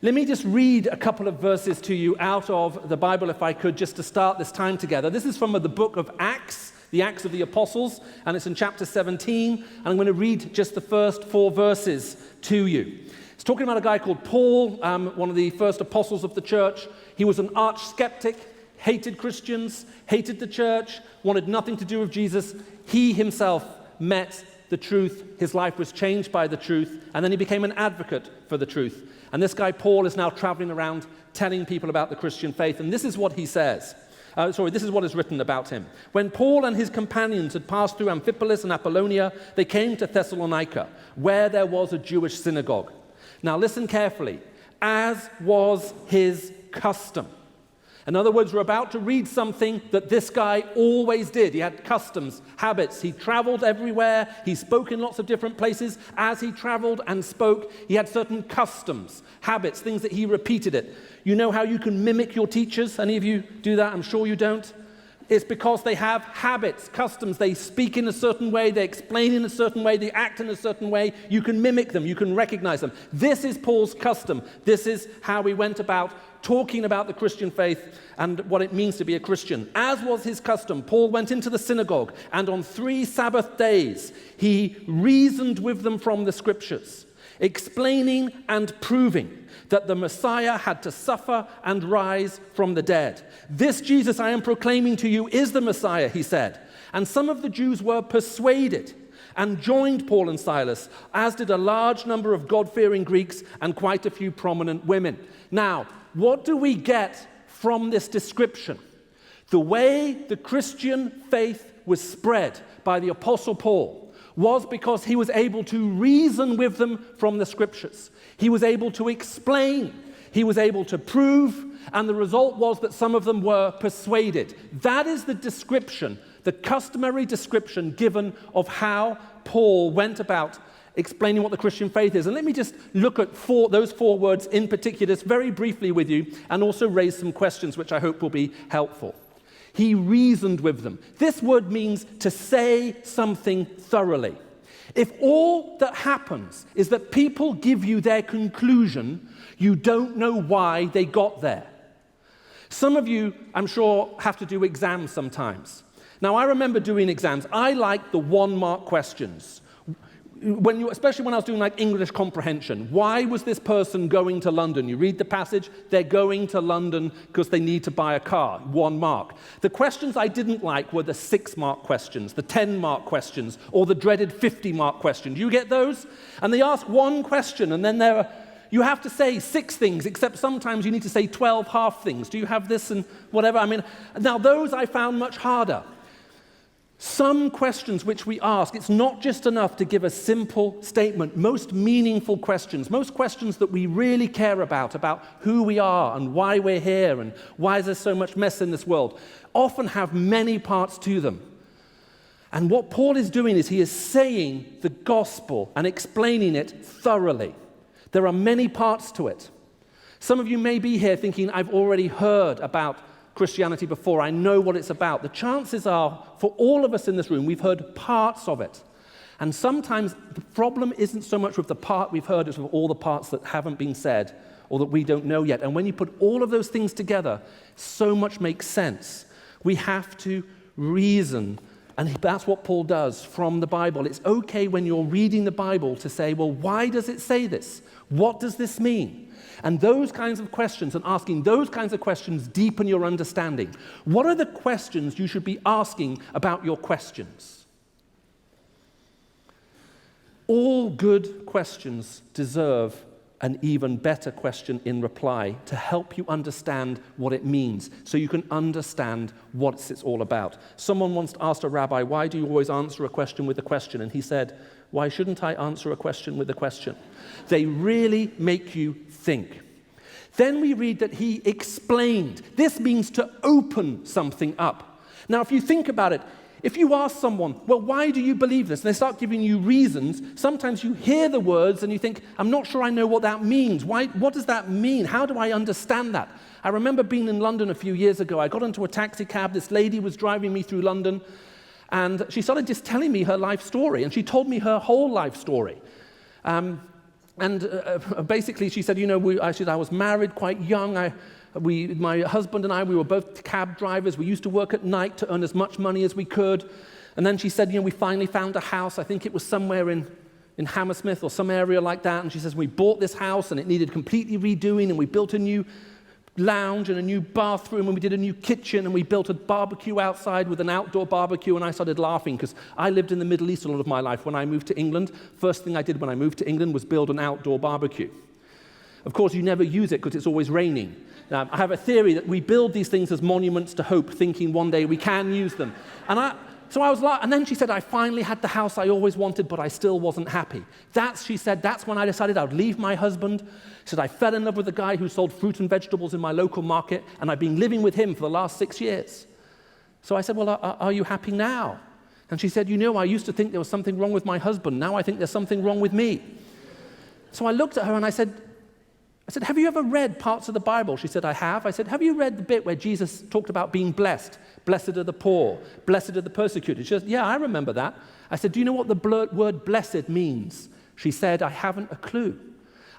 Let me just read a couple of verses to you out of the Bible, if I could, just to start this time together. This is from the book of Acts, the Acts of the Apostles, and it's in chapter 17, and I'm going to read just the first 4 verses to you. It's talking about a guy called Paul, one of the first apostles of the church. He was an arch skeptic, hated Christians, hated the church, wanted nothing to do with Jesus. He himself met the truth. His life was changed by the truth, and then he became an advocate for the truth. And this guy, Paul, is now traveling around telling people about the Christian faith, and this is what he says. This is what is written about him. When Paul and his companions had passed through Amphipolis and Apollonia, they came to Thessalonica, where there was a Jewish synagogue. Now listen carefully. As was his custom. In other words, we're about to read something that this guy always did. He had customs, habits. He traveled everywhere. He spoke in lots of different places. As he traveled and spoke, he had certain customs, habits, things that he repeated it. You know how you can mimic your teachers? Any of you do that? I'm sure you don't. It's because they have habits, customs. They speak in a certain way. They explain in a certain way. They act in a certain way. You can mimic them. You can recognize them. This is Paul's custom. This is how he went about talking about the Christian faith and what it means to be a Christian. As was his custom, Paul went into the synagogue, and on 3 Sabbath days he reasoned with them from the scriptures, explaining and proving that the Messiah had to suffer and rise from the dead. This Jesus I am proclaiming to you is the Messiah, he said. And some of the Jews were persuaded and joined Paul and Silas, as did a large number of God-fearing Greeks and quite a few prominent women. Now, what do we get from this description? The way the Christian faith was spread by the Apostle Paul was because he was able to reason with them from the scriptures. He was able to explain. He was able to prove. And the result was that some of them were persuaded. That is the description, the customary description given of how Paul went about explaining what the Christian faith is. And let me just look at those 4 words in particular, just very briefly with you, and also raise some questions which I hope will be helpful. He reasoned with them. This word means to say something thoroughly. If all that happens is that people give you their conclusion, you don't know why they got there. Some of you, I'm sure, have to do exams sometimes. Now, I remember doing exams. I like the 1-mark questions. Especially when I was doing like English comprehension. Why was this person going to London? You read the passage, they're going to London because they need to buy a car, 1 mark. The questions I didn't like were the 6-mark questions, the 10-mark questions, or the dreaded 50-mark question. Do you get those? And they ask 1 question, and then you have to say 6 things, except sometimes you need to say 12 half things. Do you have this and whatever? Now those I found much harder. Some questions which we ask, it's not just enough to give a simple statement. Most meaningful questions, most questions that we really care about who we are and why we're here and why is there so much mess in this world, often have many parts to them. And what Paul is doing is he is saying the gospel and explaining it thoroughly. There are many parts to it. Some of you may be here thinking, I've already heard about Christianity before. I know what it's about. The chances are, for all of us in this room, we've heard parts of it. And sometimes the problem isn't so much with the part we've heard, it's with all the parts that haven't been said or that we don't know yet. And when you put all of those things together, so much makes sense. We have to reason. And that's what Paul does from the Bible. It's okay when you're reading the Bible to say, well, why does it say this? What does this mean? And those kinds of questions and asking those kinds of questions deepen your understanding. What are the questions you should be asking about your questions? All good questions deserve an even better question in reply to help you understand what it means, so you can understand what it's all about. Someone once asked a rabbi, why do you always answer a question with a question? And he said, why shouldn't I answer a question with a question? They really make you think. Then we read that he explained. This means to open something up. Now, if you think about it, if you ask someone, well, why do you believe this? And they start giving you reasons, sometimes you hear the words and you think, I'm not sure I know what that means. What does that mean? How do I understand that? I remember being in London a few years ago. I got into a taxi cab. This lady was driving me through London, and she started just telling me her life story, and she told me her whole life story. basically she said, I was married quite young. My husband and I, we were both cab drivers. We used to work at night to earn as much money as we could. And then she said, we finally found a house. I think it was somewhere in Hammersmith or some area like that. And she says, we bought this house and it needed completely redoing, and we built a new lounge and a new bathroom, and we did a new kitchen, and we built a barbecue outside with an outdoor barbecue. And I started laughing because I lived in the Middle East a lot of my life. When I moved to England, first thing I did when I moved to England was build an outdoor barbecue. Of course, you never use it because it's always raining. Now, I have a theory that we build these things as monuments to hope, thinking one day we can use them. So I was like, and then she said, I finally had the house I always wanted, but I still wasn't happy. She said, that's when I decided I would leave my husband. She said, I fell in love with a guy who sold fruit and vegetables in my local market, and I've been living with him for the last 6 years. So I said, well, are you happy now? And she said, I used to think there was something wrong with my husband. Now I think there's something wrong with me. So I looked at her and I said, have you ever read parts of the Bible? She said, I have. I said, have you read the bit where Jesus talked about being blessed? Blessed are the poor, blessed are the persecuted. She said, yeah, I remember that. I said, do you know what the word blessed means? She said, I haven't a clue.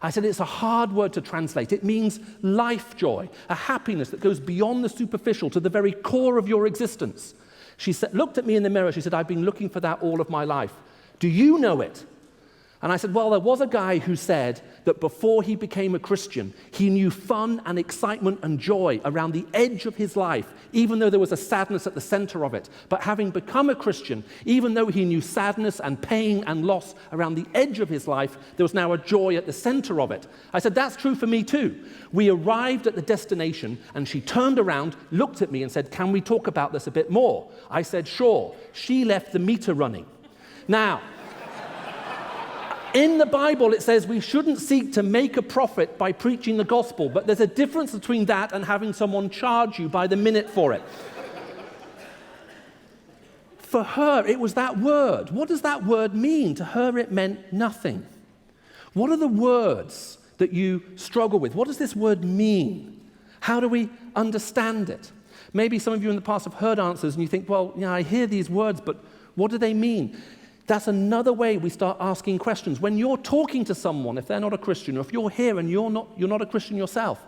I said, it's a hard word to translate. It means life joy, a happiness that goes beyond the superficial to the very core of your existence. She looked at me in the mirror. She said, I've been looking for that all of my life. Do you know it? And I said, well, there was a guy who said that before he became a Christian, he knew fun and excitement and joy around the edge of his life, even though there was a sadness at the center of it. But having become a Christian, even though he knew sadness and pain and loss around the edge of his life, there was now a joy at the center of it. I said, that's true for me too. We arrived at the destination, and she turned around, looked at me and said, can we talk about this a bit more? I said, sure. She left the meter running. Now, in the Bible, it says we shouldn't seek to make a profit by preaching the gospel, but there's a difference between that and having someone charge you by the minute for it. For her, it was that word. What does that word mean? To her, it meant nothing. What are the words that you struggle with? What does this word mean? How do we understand it? Maybe some of you in the past have heard answers and you think, well, I hear these words, but what do they mean? That's another way we start asking questions. When you're talking to someone, if they're not a Christian, or if you're here and you're not a Christian yourself,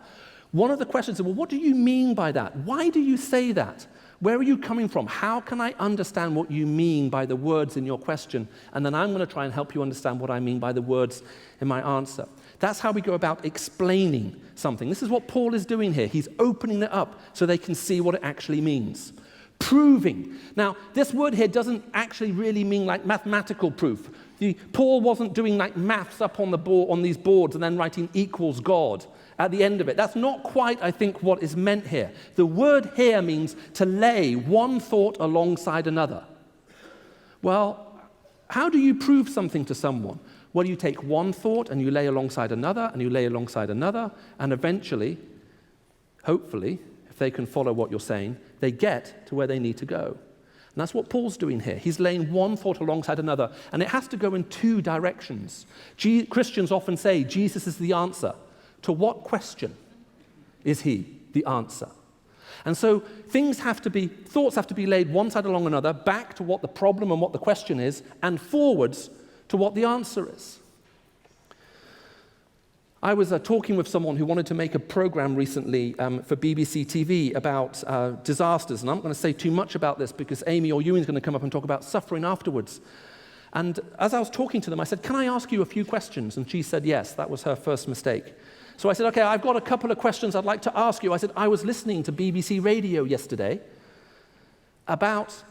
one of the questions is, well, what do you mean by that? Why do you say that? Where are you coming from? How can I understand what you mean by the words in your question? And then I'm going to try and help you understand what I mean by the words in my answer. That's how we go about explaining something. This is what Paul is doing here. He's opening it up so they can see what it actually means. Proving. Now, this word here doesn't actually really mean like mathematical proof. Paul wasn't doing like maths up on the board, on these boards, and then writing equals God at the end of it. That's not quite, I think, what is meant here. The word here means to lay one thought alongside another. Well, how do you prove something to someone? Well, you take one thought and you lay alongside another, and you lay alongside another, and eventually, hopefully, if they can follow what you're saying, they get to where they need to go. And that's what Paul's doing here. He's laying one thought alongside another, and it has to go in two directions. Christians often say Jesus is the answer. To what question is he the answer? And so thoughts have to be laid one side along another, back to what the problem and what the question is, and forwards to what the answer is. I was talking with someone who wanted to make a program recently for BBC TV about disasters, and I'm not going to say too much about this because Amy Orr-Ewing is going to come up and talk about suffering afterwards. And as I was talking to them, I said, can I ask you a few questions? And she said yes. That was her first mistake. So I said, okay, I've got a couple of questions I'd like to ask you. I said, I was listening to BBC Radio yesterday about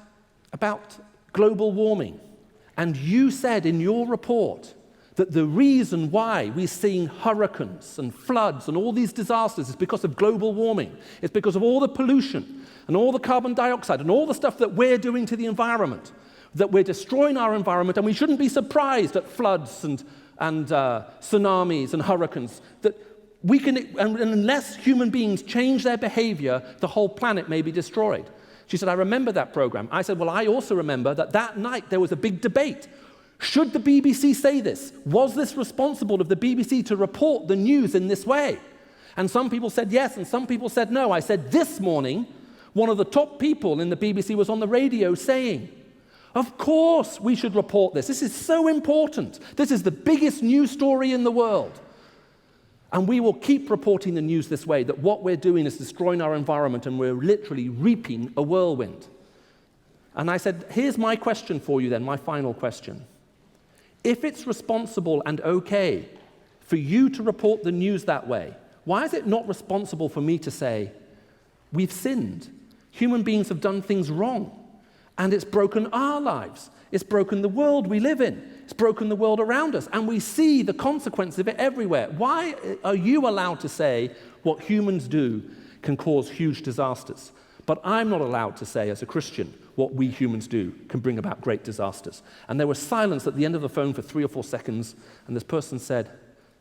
global warming, and you said in your report that the reason why we're seeing hurricanes and floods and all these disasters is because of global warming. It's because of all the pollution and all the carbon dioxide and all the stuff that we're doing to the environment, that we're destroying our environment, and we shouldn't be surprised at floods and tsunamis and hurricanes, that we can, and unless human beings change their behavior, the whole planet may be destroyed. She said, I remember that program. I said, well, I also remember that night there was a big debate. Should the BBC say this? Was this responsible of the BBC to report the news in this way? And some people said yes, and some people said no. I said, this morning, one of the top people in the BBC was on the radio saying, Of course we should report this. This is so important. This is the biggest news story in the world. And we will keep reporting the news this way, that what we're doing is destroying our environment and we're literally reaping a whirlwind. And I said, here's my question for you then, my final question. If it's responsible and okay for you to report the news that way, why is it not responsible for me to say, we've sinned, human beings have done things wrong, and it's broken our lives, it's broken the world we live in, it's broken the world around us, and we see the consequence of it everywhere. Why are you allowed to say what humans do can cause huge disasters? But I'm not allowed to say, as a Christian, what we humans do can bring about great disasters. And there was silence at the end of the phone for 3 or 4 seconds, and this person said,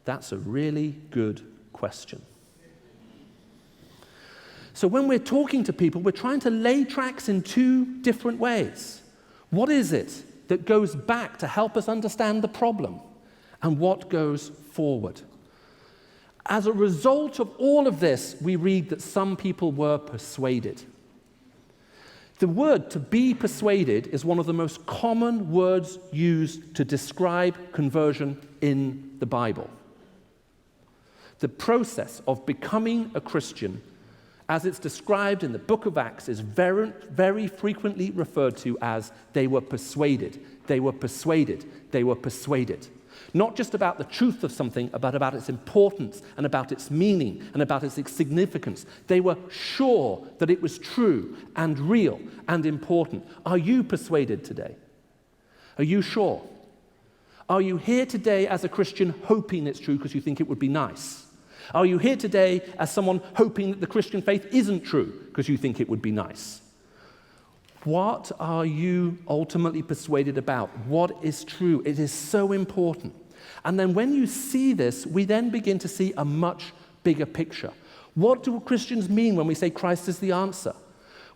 that's a really good question. So when we're talking to people, we're trying to lay tracks in 2 different ways. What is it that goes back to help us understand the problem? And what goes forward? As a result of all of this, we read that some people were persuaded. The word to be persuaded is one of the most common words used to describe conversion in the Bible. The process of becoming a Christian, as it's described in the book of Acts, is very, very frequently referred to as they were persuaded, they were persuaded, they were persuaded. Not just about the truth of something, but about its importance and about its meaning and about its significance. They were sure that it was true and real and important. Are you persuaded today? Are you sure? Are you here today as a Christian hoping it's true because you think it would be nice? Are you here today as someone hoping that the Christian faith isn't true because you think it would be nice? What are you ultimately persuaded about? What is true? It is so important. And then when you see this, we then begin to see a much bigger picture. What do Christians mean when we say Christ is the answer?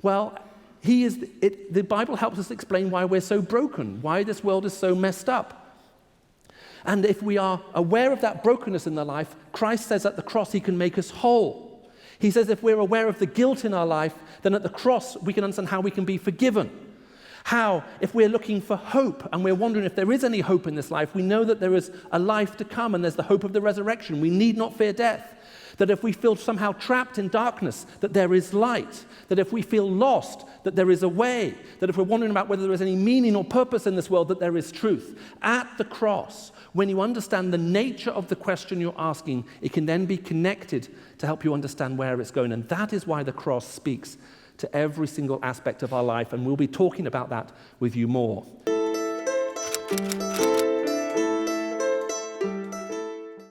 Well, the Bible helps us explain why we're so broken, why this world is so messed up. And if we are aware of that brokenness in the life, Christ says at the cross he can make us whole. He says if we're aware of the guilt in our life, then at the cross we can understand how we can be forgiven. How, if we're looking for hope and we're wondering if there is any hope in this life, we know that there is a life to come and there's the hope of the resurrection. We need not fear death. That if we feel somehow trapped in darkness, that there is light. That if we feel lost, that there is a way. That if we're wondering about whether there is any meaning or purpose in this world, that there is truth. At the cross, when you understand the nature of the question you're asking, it can then be connected to help you understand where it's going. And that is why the cross speaks to every single aspect of our life. And we'll be talking about that with you more.